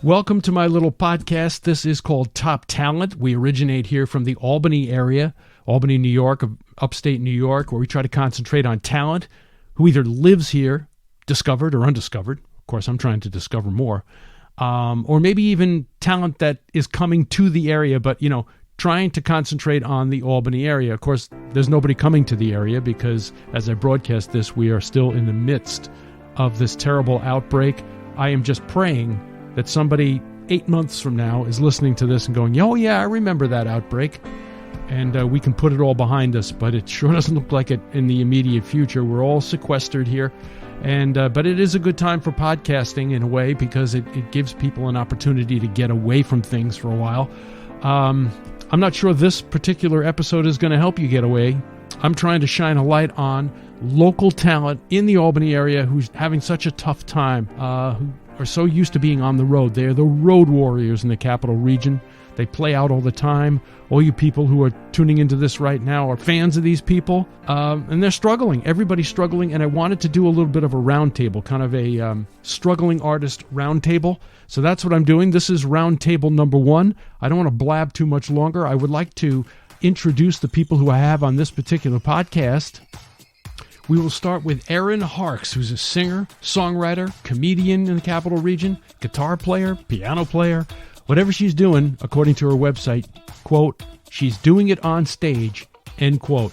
Welcome to my little podcast. This is called Top Talent. We originate here from the Albany area, Albany, New York, upstate New York, where we try to concentrate on talent who either lives here, discovered or undiscovered. Of course, I'm trying to discover more. Or maybe even talent that is coming to the area, but, trying to concentrate on the Albany area. Of course, there's nobody coming to the area because as I broadcast this, we are still in the midst of this terrible outbreak. I am just praying that somebody 8 months from now is listening to this and going, oh yeah, I remember that outbreak. And we can put it all behind us, but it sure doesn't look like it in the immediate future. We're all sequestered here. But it is a good time for podcasting in a way because it gives people an opportunity to get away from things for a while. I'm not sure this particular episode is going to help you get away. I'm trying to shine a light on local talent in the Albany area who's having such a tough time, who are so used to being on the road. They're the road warriors in the capital region. They play out all the time. All you people who are tuning into this right now are fans of these people, and they're struggling. Everybody's struggling, and I wanted to do a little bit of a roundtable, kind of a struggling artist roundtable. So that's what I'm doing. This is roundtable number 1. I don't want to blab too much longer. I would like to introduce the people who I have on this particular podcast. We will start with Erin Harkes, who's a singer, songwriter, comedian in the capital region, guitar player, piano player, whatever she's doing, according to her website, quote, she's doing it on stage, end quote.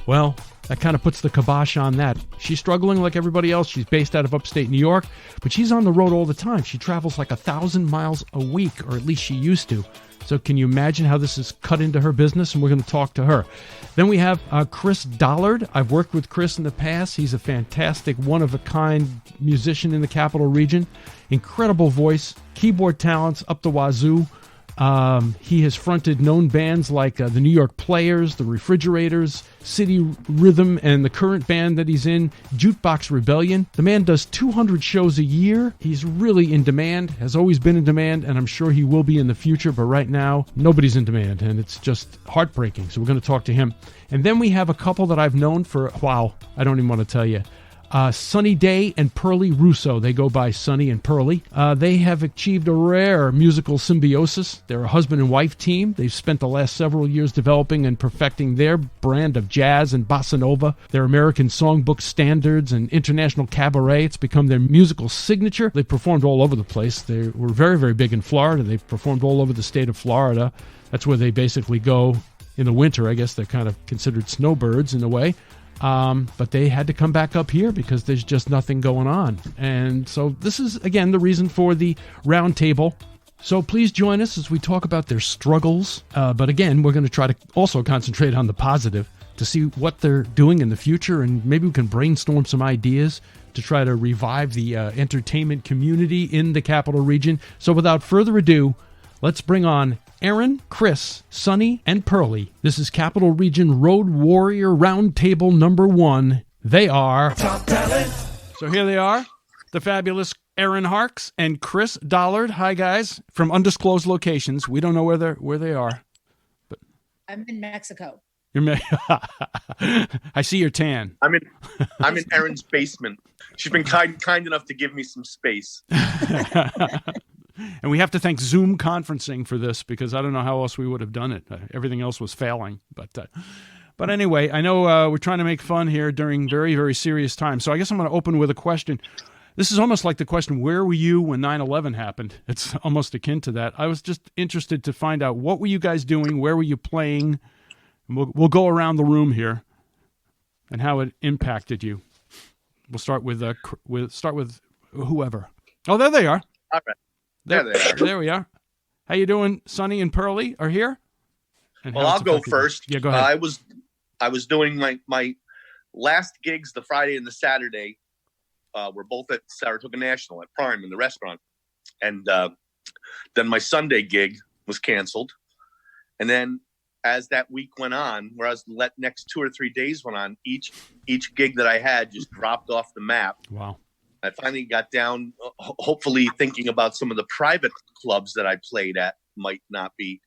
Well, that kind of puts the kibosh on that. She's struggling like everybody else. She's based out of upstate New York, but she's on the road all the time. She travels like 1,000 miles a week, or at least she used to. So can you imagine how this is cut into her business? And we're going to talk to her. Then we have Chris Dollard. I've worked with Chris in the past. He's a fantastic, one-of-a-kind musician in the capital region. Incredible voice, keyboard talents up the wazoo. He has fronted known bands like the New York Players, the Refrigerators, City Rhythm, and the current band that he's in, Jukebox Rebellion. The man does 200 shows a year. He's really in demand, has always been in demand, and I'm sure he will be in the future, but right now, nobody's in demand, and it's just heartbreaking. So we're going to talk to him. And then we have a couple that I've known for, wow, I don't even want to tell you. Sonny Daye and Perley Rousseau. They go by Sonny and Perley. They have achieved a rare musical symbiosis. They're a husband and wife team. They've spent the last several years developing and perfecting their brand of jazz and bossa nova, their American songbook standards and international cabaret. It's become their musical signature. They've performed all over the place. They were very, very big in Florida. They've performed all over the state of Florida. That's where they basically go in the winter. I guess they're kind of considered snowbirds in a way. But they had to come back up here because there's just nothing going on. And so this is, again, the reason for the roundtable. So please join us as we talk about their struggles. But again, we're going to try to also concentrate on the positive to see what they're doing in the future. And maybe we can brainstorm some ideas to try to revive the entertainment community in the capital region. So without further ado, let's bring on Erin, Chris, Sonny, and Perley. This is Capital Region Road Warrior Roundtable number 1. They are Top Talent. So here they are, the fabulous Erin Harkes and Chris Dollard. Hi, guys, from undisclosed locations. We don't know where they are. But I'm in Mexico. I see your tan. I'm in Erin's basement. She's been kind enough to give me some space. And we have to thank Zoom conferencing for this because I don't know how else we would have done it. Everything else was failing. But anyway, I know we're trying to make fun here during very, very serious times. So I guess I'm going to open with a question. This is almost like the question, where were you when 9/11 happened? It's almost akin to that. I was just interested to find out, what were you guys doing? Where were you playing? And we'll go around the room here and how it impacted you. We'll start with whoever. Oh, there they are. All right. There we are. How you doing? Sonny and Perley are here. Well, I'll go first. Yeah, go ahead. I was doing my last gigs, the Friday and the Saturday. Were both at Saratoga National at Prime in the restaurant, and then my Sunday gig was canceled. And then as that week went on, whereas the next 2 or 3 days went on, each gig that I had just dropped off the map. Wow. I finally got down, hopefully thinking about some of the private clubs that I played at might not be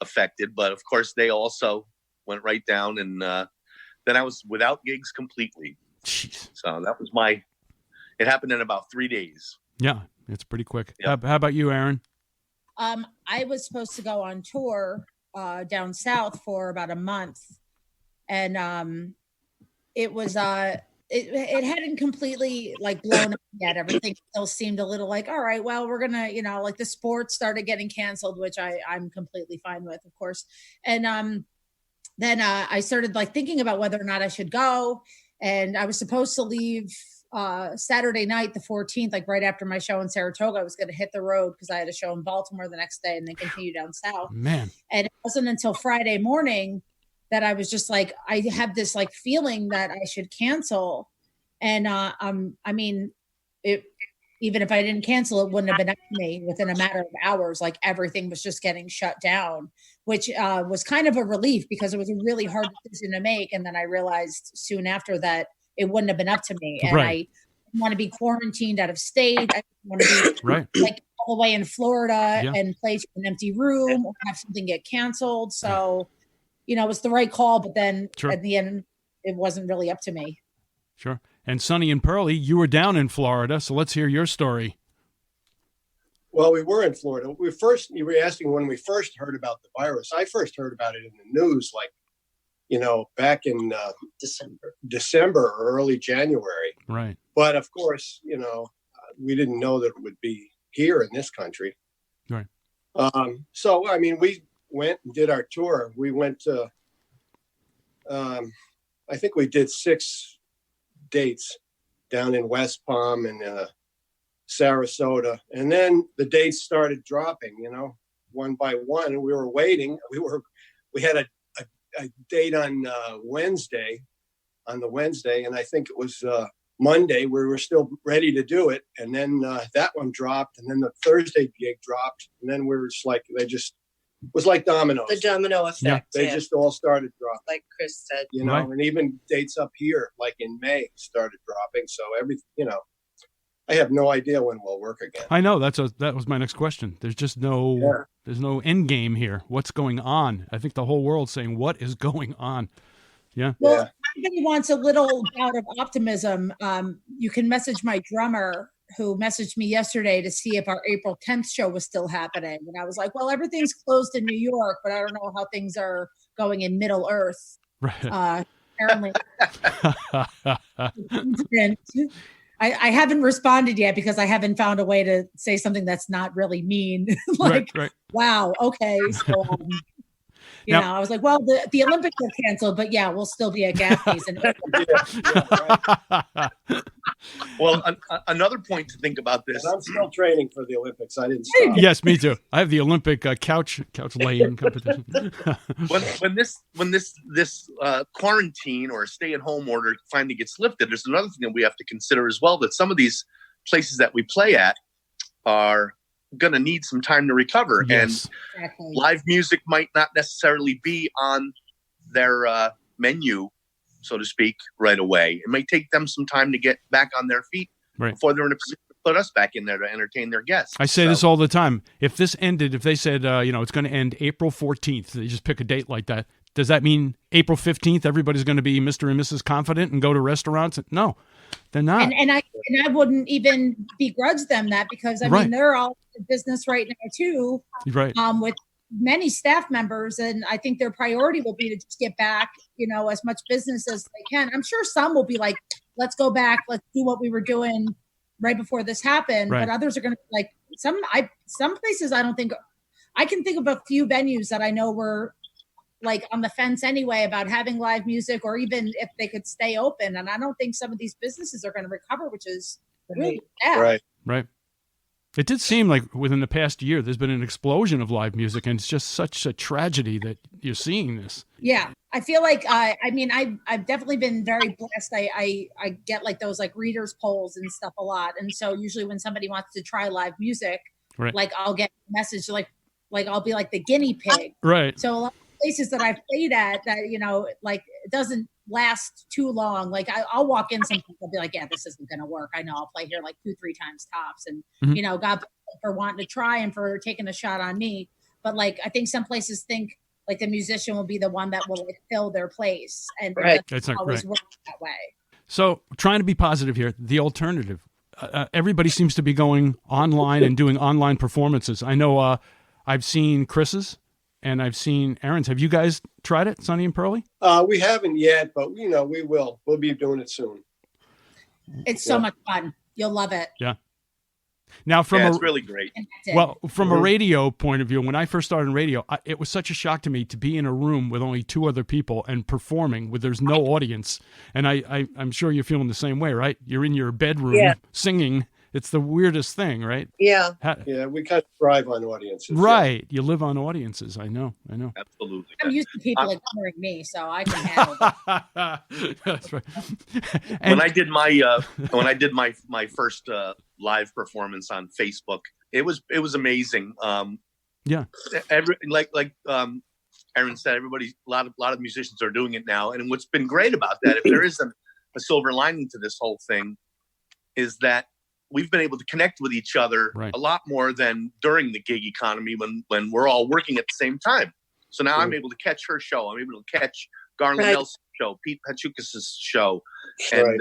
affected. But of course, they also went right down. And then I was without gigs completely. Jeez. So that was it happened in about 3 days. Yeah, it's pretty quick. Yeah. How about you, Erin? I was supposed to go on tour down south for about a month, and it was it hadn't completely like blown up yet. Everything still seemed a little like, all right, well, we're gonna, like the sports started getting canceled, which I'm completely fine with, of course. And then I started like thinking about whether or not I should go, and I was supposed to leave Saturday night, the 14th, like right after my show in Saratoga. I was going to hit the road because I had a show in Baltimore the next day and then continue down south. Man. And it wasn't until Friday morning that I was just like, I have this like feeling that I should cancel. And I mean, even if I didn't cancel, it wouldn't have been up to me within a matter of hours. Like everything was just getting shut down, which was kind of a relief because it was a really hard decision to make. And then I realized soon after that it wouldn't have been up to me. And I didn't want to be quarantined out of state. I didn't want to be like all the way in Florida and play to an empty room or have something get canceled. So, it was the right call, but then at the end, it wasn't really up to me. Sure. And Sonny and Perley, you were down in Florida, so let's hear your story. Well, we were in Florida. You were asking when we first heard about the virus. I first heard about it in the news, like, back in December or early January. Right. But of course, we didn't know that it would be here in this country. Right. So, I mean, we went and did our tour. We went to, I think we did 6 dates down in West Palm and Sarasota. And then the dates started dropping, one by one. And we were waiting. We had a date on Wednesday, and I think it was Monday. We were still ready to do it. And then that one dropped. And then the Thursday gig dropped. And then we were just like, it was like dominoes. The domino effect. They just all started dropping. Like Chris said. And even dates up here, like in May, started dropping. So everything, I have no idea when we'll work again. I know that was my next question. There's just there's no end game here. What's going on? I think the whole world's saying, what is going on? Yeah. Well, everybody wants a little bout of optimism. You can message my drummer who messaged me yesterday to see if our April 10th show was still happening. And I was like, well, everything's closed in New York, but I don't know how things are going in Middle Earth. Right. Apparently. I haven't responded yet because I haven't found a way to say something that's not really mean. Right. Wow. Okay. So, I was like, well, the Olympics are canceled, but yeah, we'll still be at Gaffney's. Well, another point to think about this. I'm still training for the Olympics. I didn't stop. Yes, me too. I have the Olympic couch laying competition. when this quarantine or stay-at-home order finally gets lifted, there's another thing that we have to consider as well, that some of these places that we play at are going to need some time to recover. Yes. And live music might not necessarily be on their menu, so to speak, right away. It might take them some time to get back on their feet before they're in a position to put us back in there to entertain their guests. I say this all the time. If this ended, if they said, it's going to end April 14th, they just pick a date like that. Does that mean April 15th, everybody's going to be Mr. and Mrs. Confident and go to restaurants? No, they're not. And I wouldn't even begrudge them that because, I mean, they're all in business right now too. Right. With many staff members, and I think their priority will be to just get back, as much business as they can. I'm sure some will be like, let's go back, let's do what we were doing right before this happened. But others are going to be like, some places I can think of a few venues that I know were like on the fence anyway about having live music or even if they could stay open. And I don't think some of these businesses are going to recover, which is really sad. Right. It did seem like within the past year, there's been an explosion of live music, and it's just such a tragedy that you're seeing this. Yeah. I feel like, I've definitely been very blessed. I get like those like readers polls and stuff a lot. And so usually when somebody wants to try live music, like I'll get a message like I'll be like the guinea pig. Right. So a lot of places that I've played at that, like it doesn't last too long. Like I'll walk in, some people will be like, yeah, this isn't going to work. I know I'll play here like 2-3 times tops. And, God bless them for wanting to try and for taking a shot on me. But like, I think some places think like the musician will be the one that will like fill their place. And that's not always work that way. So trying to be positive here, the alternative, everybody seems to be going online and doing online performances. I know I've seen Chris's and I've seen Erin's. Have you guys tried it, Sonny and Perley? We haven't yet, but we will. We'll be doing it soon. It's so much fun. You'll love it. Yeah. Now, it's really great. From a radio point of view, when I first started in radio, it was such a shock to me to be in a room with only 2 other people and performing where there's no audience. And I'm sure you're feeling the same way, right? You're in your bedroom singing. It's the weirdest thing, right? Yeah. We kind of thrive on audiences. Right. You live on audiences. I know. Absolutely. I'm used to people ignoring me, so I can handle it. That's right. When I did my first live performance on Facebook, it was amazing. Erin said, a lot of musicians are doing it now, and what's been great about that, if there is a silver lining to this whole thing, is that we've been able to connect with each other a lot more than during the gig economy when we're all working at the same time. So now I'm able to catch her show. I'm able to catch Garland Nelson's show, Pete Pachukas's show, and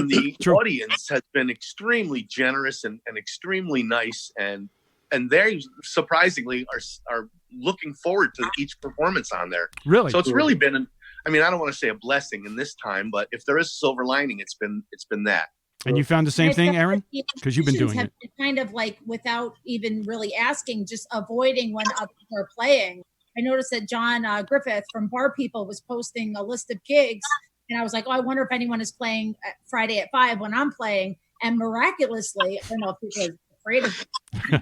the audience has been extremely generous and extremely nice, and they surprisingly are looking forward to each performance on there. Really? So it's really been I don't want to say a blessing in this time, but if there is a silver lining, it's been that. And you found the same thing, Erin? Because you've been doing it. Kind of like without even really asking, just avoiding when others are playing. I noticed that John Griffith from Bar People was posting a list of gigs. And I was like, I wonder if anyone is playing Friday at 5 when I'm playing. And miraculously, I don't know if people are afraid of it,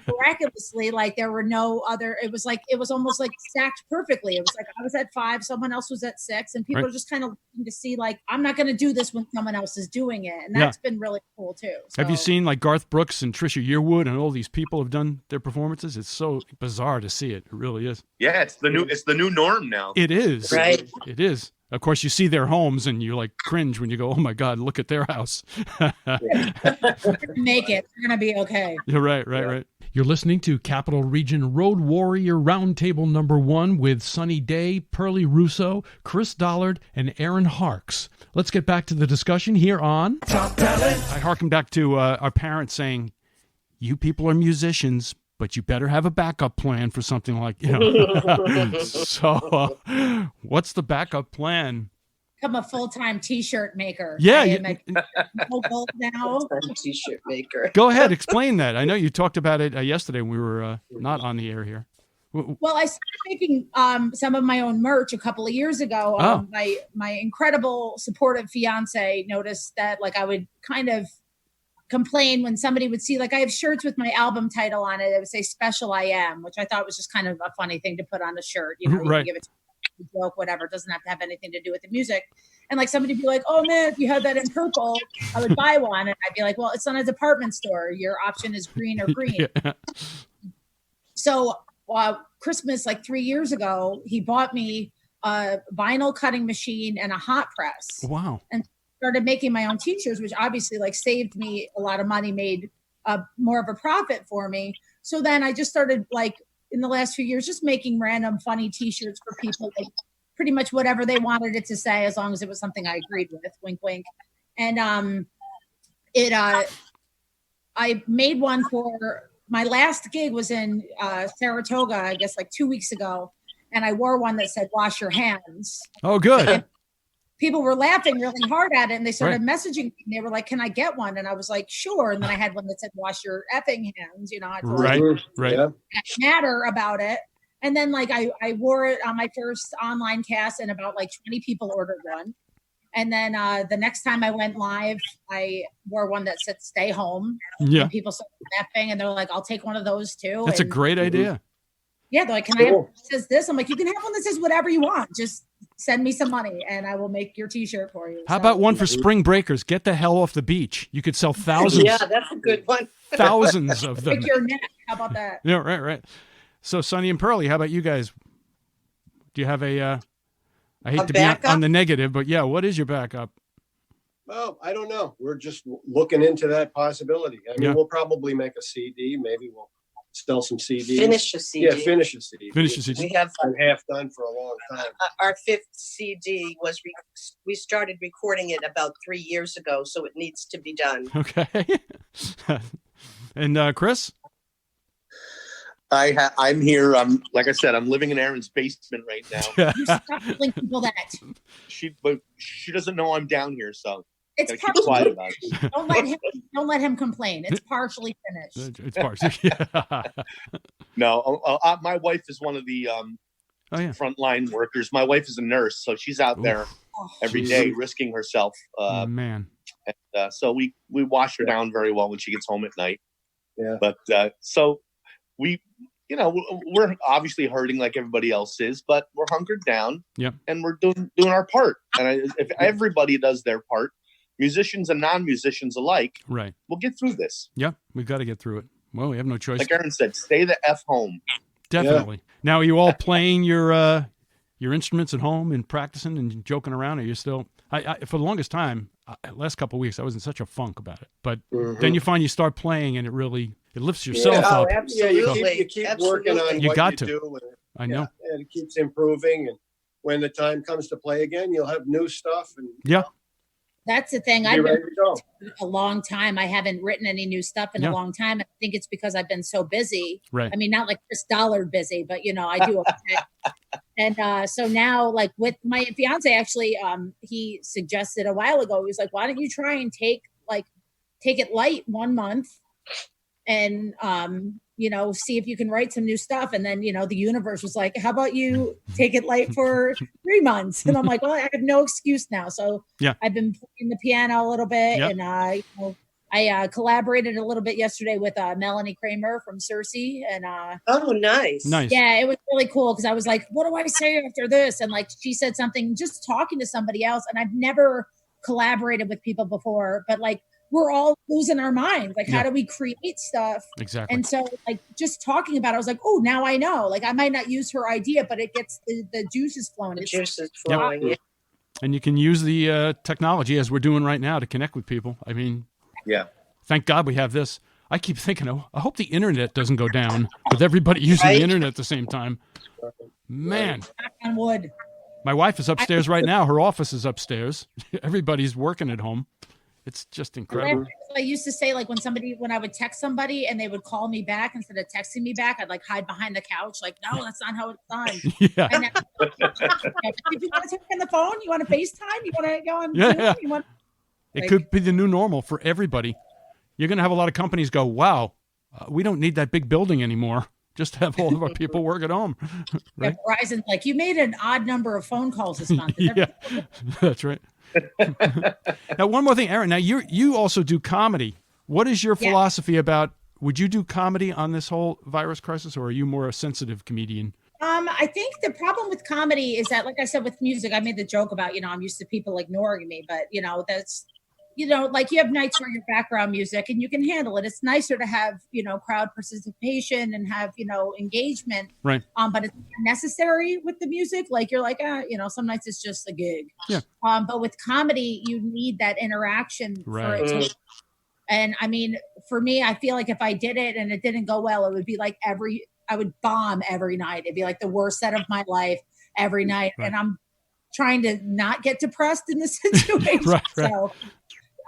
miraculously, like there were no other, it was almost like stacked perfectly. It was like I was at 5, someone else was at 6, and people are just kind of looking to see, like, I'm not going to do this when someone else is doing it. And that's been really cool too. So, have you seen like Garth Brooks and Trisha Yearwood and all these people have done their performances? It's so bizarre to see it. It really is. Yeah, it's the new norm now. It is. Right. It is. Of course, you see their homes and you like cringe when you go, oh my God, look at their house. Make it. It's going to be okay. You're right. You're listening to Capital Region Road Warrior Roundtable number 1 with Sonny Daye, Perley Rousseau, Chris Dollard, and Erin Harkes. Let's get back to the discussion here on Top Talent. I harken back to our parents saying, you people are musicians, but you better have a backup plan for something like, So what's the backup plan? Become a full-time T-shirt maker. Yeah. I am mobile now. T-shirt maker. Go ahead. Explain that. I know you talked about it yesterday when we were not on the air here. Well, I started making some of my own merch a couple of years ago. My incredible supportive fiance noticed that, like, I would kind of complain when somebody would see, like, I have shirts with my album title on it. It would say "Special I Am," which I thought was just kind of a funny thing to put on a shirt. You know, you can give it to a joke, whatever. It doesn't have to have anything to do with the music. And like somebody would be like, "Oh man, if you had that in purple, I would buy one." And I'd be like, "Well, it's not a department store. Your option is green or green." So Christmas, like 3 years ago, he bought me a vinyl cutting machine and a hot press. Wow. And started making my own t-shirts, which obviously like saved me a lot of money, made more of a profit for me. So then I just started, like, in the last few years, just making random funny t-shirts for people, like pretty much whatever they wanted it to say, as long as it was something I agreed with, wink, wink. And I made one for my last gig was in Saratoga, I guess like 2 weeks ago. And I wore one that said, "Wash your hands." Oh, good. And people were laughing really hard at it, and they started messaging me. And they were like, "Can I get one?" And I was like, "Sure." And then I had one that said, "Wash your effing hands." You know, I felt like matter about it. And then like I wore it on my first online cast, and about like 20 people ordered one. And then the next time I went live, I wore one that said "Stay home." Yeah. And people started laughing, and they're like, "I'll take one of those too." That's a great idea. Yeah, they're like, "Can I have one that says this?" I'm like, "You can have one that says whatever you want. Just send me some money and I will make your t-shirt for you." How about one for spring breakers? Get the hell off the beach. You could sell thousands. Yeah, that's a good one. Thousands of them. Break your neck. How about that? Yeah, right. So Sonny and Perley, how about you guys? Do you have I hate to be on the negative, but yeah, what is your backup? Well, I don't know. We're just looking into that possibility. I mean, we'll probably make a CD. Maybe we'll sell some CDs. Finish a CD. Yeah, finish a CD. Finish a CD. We have been half done for a long time. Our 5th CD was we started recording it about 3 years ago, so it needs to be done. Okay. And Chris? I'm here. Like I said, I'm living in Erin's basement right now. You stop telling people that. But she doesn't know I'm down here, so It's keep quiet about it. Don't let him complain. It's partially finished. It's partially. Yeah. No, my wife is one of the frontline workers. My wife is a nurse, so she's out there every day risking herself. Man. And, so we wash her down very well when she gets home at night. Yeah. But so we're obviously hurting like everybody else is, but we're hunkered down. Yep. And we're doing our part. And if everybody does their part, musicians and non-musicians alike, right, we'll get through this. Yeah, we've got to get through it. Well, we have no choice. Like Erin said, stay the F home. Definitely. Yeah. Now, are you all playing your instruments at home and practicing and joking around? Or are you still? I for the longest time, last couple of weeks, I was in such a funk about it. But then you find you start playing, and it lifts yourself up. Absolutely. You keep working on you what got you to. do. I know. And it keeps improving, and when the time comes to play again, you'll have new stuff. And that's the thing. I've been a long time. I haven't written any new stuff in a long time. I think it's because I've been so busy. Right. I mean, not like Chris Dollard busy, but I do. And so now, like with my fiance, actually, he suggested a while ago. He was like, "Why don't you try and take it light 1 month, and see if you can write some new stuff." And then the universe was like, "How about you take it light for 3 months?" And I'm like, "Well, I have no excuse now." So I've been playing the piano a little bit, and I collaborated a little bit yesterday with Melanie Kramer from Cersei, and oh, nice. Yeah, it was really cool because I was like, "What do I say after this?" And like she said something, just talking to somebody else, and I've never collaborated with people before, but like we're all losing our minds. Like, how do we create stuff? Exactly. And so, like, just talking about it, I was like, oh, now I know. Like, I might not use her idea, but it gets the juices flowing. The juices flowing. Yep. And you can use the technology as we're doing right now to connect with people. I mean, thank God we have this. I keep thinking, I hope the internet doesn't go down with everybody using the internet at the same time. Man. Knock on wood. My wife is upstairs right now. Her office is upstairs. Everybody's working at home. It's just incredible. I used to say, like, when I would text somebody and they would call me back instead of texting me back, I'd like hide behind the couch. Like, no, that's not how it's done. Yeah. And if you want to talk on the phone, you want to FaceTime, you want to go on Zoom, you it could be the new normal for everybody. You're going to have a lot of companies go, wow, we don't need that big building anymore. Just have all of our people work at home. Right? Verizon's like, you made an odd number of phone calls this month. That's right. Now, one more thing, Erin. Now, you also do comedy. What is your philosophy about? Would you do comedy on this whole virus crisis, or are you more a sensitive comedian? I think the problem with comedy is that, like I said, with music, I made the joke about I'm used to people ignoring me, but that's like you have nights where your background music and you can handle it. It's nicer to have crowd participation and have engagement, right? But it's necessary with the music. Like you're like some nights it's just a gig. Yeah. But with comedy, you need that interaction. Right. For it to, and I mean, for me, I feel like if I did it and it didn't go well, it would be like I would bomb every night. It'd be like the worst set of my life every night, and I'm trying to not get depressed in this situation. Right. So.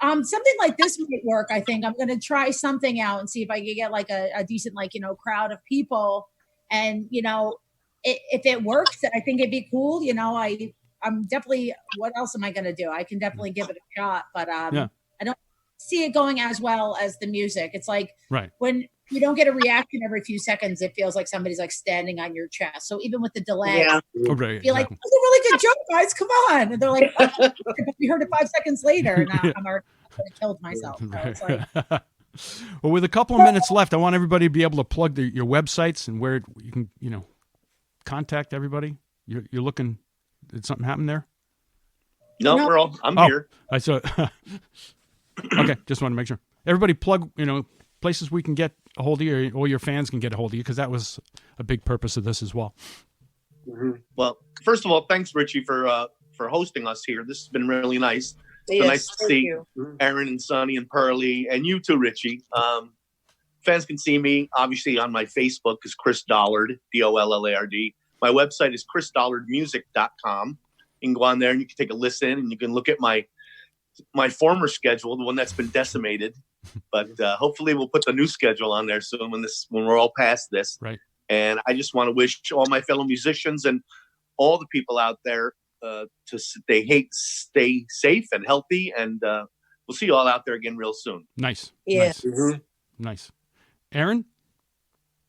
Something like this might work. I think I'm going to try something out and see if I can get like a decent, crowd of people. And, if it works, I think it'd be cool. I'm definitely, what else am I going to do? I can definitely give it a shot, but I don't see it going as well as the music. It's like when you don't get a reaction every few seconds, it feels like somebody's like standing on your chest. So even with the delay, you're like, that's a really good joke, guys. Come on. And they're like, oh, we heard it 5 seconds later. And I'm already killed myself. So it's like, well, with a couple of minutes left, I want everybody to be able to plug your websites and where you can, contact everybody. You're looking, did something happen there? No, I'm here. I saw. Okay. Just want to make sure everybody plug, places we can get a hold of you, or your fans can get a hold of you, because that was a big purpose of this as well. Mm-hmm. Well, first of all, thanks, Richie, for hosting us here. This has been really nice. It's been nice to see Erin and Sonny and Perley, and you too, Richie. Fans can see me, obviously, on my Facebook is Chris Dollard, Dollard. My website is chrisdollardmusic.com. You can go on there and you can take a listen, and you can look at my former schedule, the one that's been decimated. But hopefully we'll put the new schedule on there soon when we're all past this. Right. And I just want to wish all my fellow musicians and all the people out there to stay safe and healthy. And we'll see you all out there again real soon. Nice. Yeah. Nice. Mhm. Nice. Erin?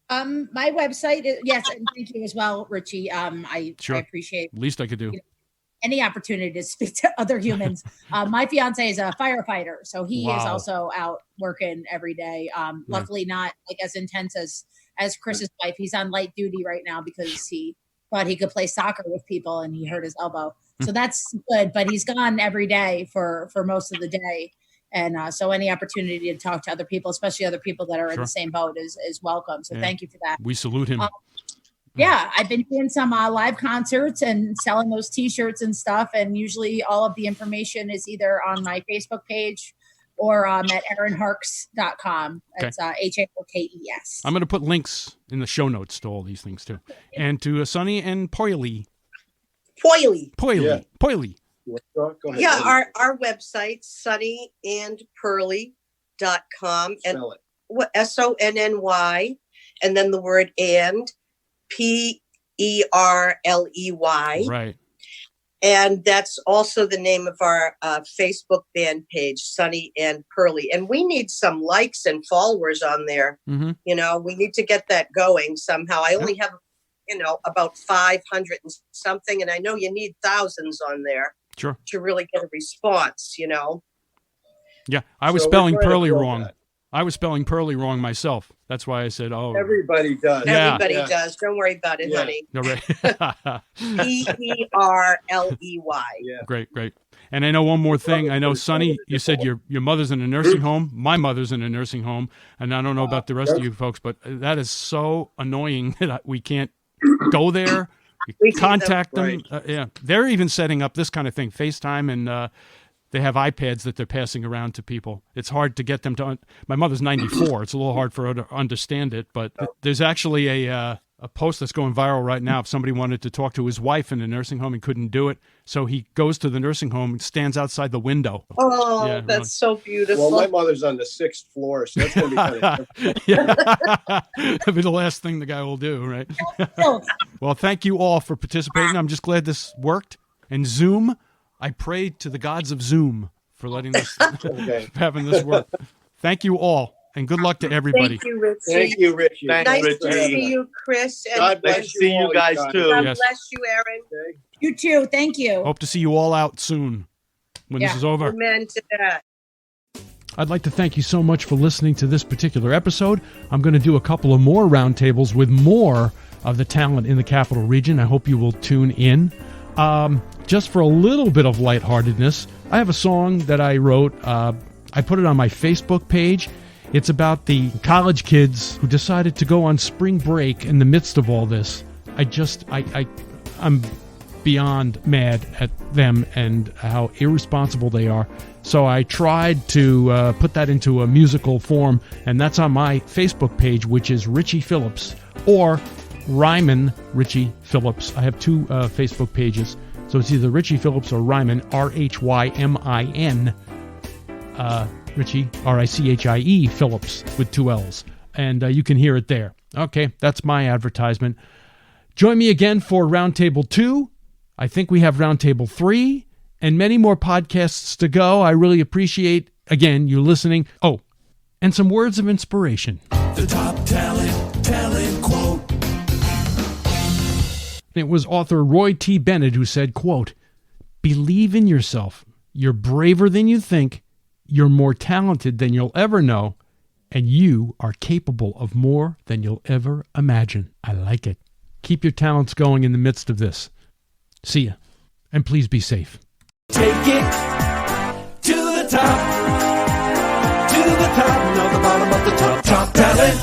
My website is, yes, and thank you as well, Richie. I appreciate Least I could do. any opportunity to speak to other humans. My fiance is a firefighter, so he is also out working every day. Luckily not like as intense as Chris's wife. He's on light duty right now because he thought he could play soccer with people and he hurt his elbow. So that's good, but he's gone every day for most of the day. And so any opportunity to talk to other people, especially other people that are in the same boat is welcome. So thank you for that. We salute him. Yeah, I've been doing some live concerts and selling those T-shirts and stuff. And usually all of the information is either on my Facebook page or at erinharkes.com. It's HARKES. I'm going to put links in the show notes to all these things too. And to Sonny and Perley. Poily. Yeah. Perley. Go ahead. Yeah, our website, sonnyandperley.com. And SONNY, and then the word and, PERLEY. Right. And that's also the name of our Facebook band page, Sonny and Perley. And we need some likes and followers on there. Mm-hmm. You know, we need to get that going somehow. I only have, about 500 and something. And I know you need thousands on there. Sure. To really get a response, Yeah, I was spelling Perley wrong. I was spelling Perley wrong myself. That's why I said, everybody does. Yeah. Everybody does. Don't worry about it, honey. No, right. PERLEY. Yeah. Great. And I know one more thing. I know, Sonny, you said your mother's in a nursing home. My mother's in a nursing home. And I don't know about the rest of you folks, but that is so annoying that we can't go there. We contact them. Right. They're even setting up this kind of thing, FaceTime, and they have iPads that they're passing around to people. It's hard to get them to. My mother's 94. It's a little hard for her to understand it, but there's actually a post that's going viral right now. If somebody wanted to talk to his wife in a nursing home and couldn't do it, so he goes to the nursing home and stands outside the window. Oh, that's really so beautiful. Well, my mother's on the 6th floor, so that's going to be kind of That'd be the last thing the guy will do, right? Well, thank you all for participating. I'm just glad this worked. And Zoom, I pray to the gods of Zoom for letting this, having this work. Thank you all, and good luck to everybody. Thank you, Richie. Thank you, Richie. Nice to see you, Chris. And God bless Nice to see you guys too. God Yes. bless you, Erin. Okay. You too. Thank you. Hope to see you all out soon when this is over. Amen to that. I'd like to thank you so much for listening to this particular episode. I'm going to do a couple of more roundtables with more of the talent in the Capital Region. I hope you will tune in. Just for a little bit of lightheartedness, I have a song that I wrote. I put it on my Facebook page. It's about the college kids who decided to go on spring break in the midst of all this. I'm beyond mad at them and how irresponsible they are. So I tried to put that into a musical form, and that's on my Facebook page, which is Richie Phillips, or Ryman Richie Phillips. I have two Facebook pages. So it's either Richie Phillips or Ryman, RHYMIN, Richie, RICHIE Phillips with two L's. And you can hear it there. Okay, that's my advertisement. Join me again for Roundtable 2. I think we have Roundtable 3 and many more podcasts to go. I really appreciate, again, you listening. Oh, and some words of inspiration. The top talent quote. It was author Roy T. Bennett who said, quote, "Believe in yourself. You're braver than you think. You're more talented than you'll ever know. And you are capable of more than you'll ever imagine." I like it. Keep your talents going in the midst of this. See ya. And please be safe. Take it to the top. To the top, not the bottom of the top. Top talent.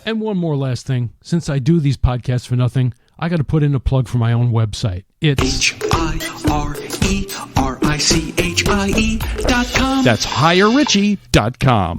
And one more last thing. Since I do these podcasts for nothing, I got to put in a plug for my own website. It's HIRERICHIE.com. That's HireRichie.com.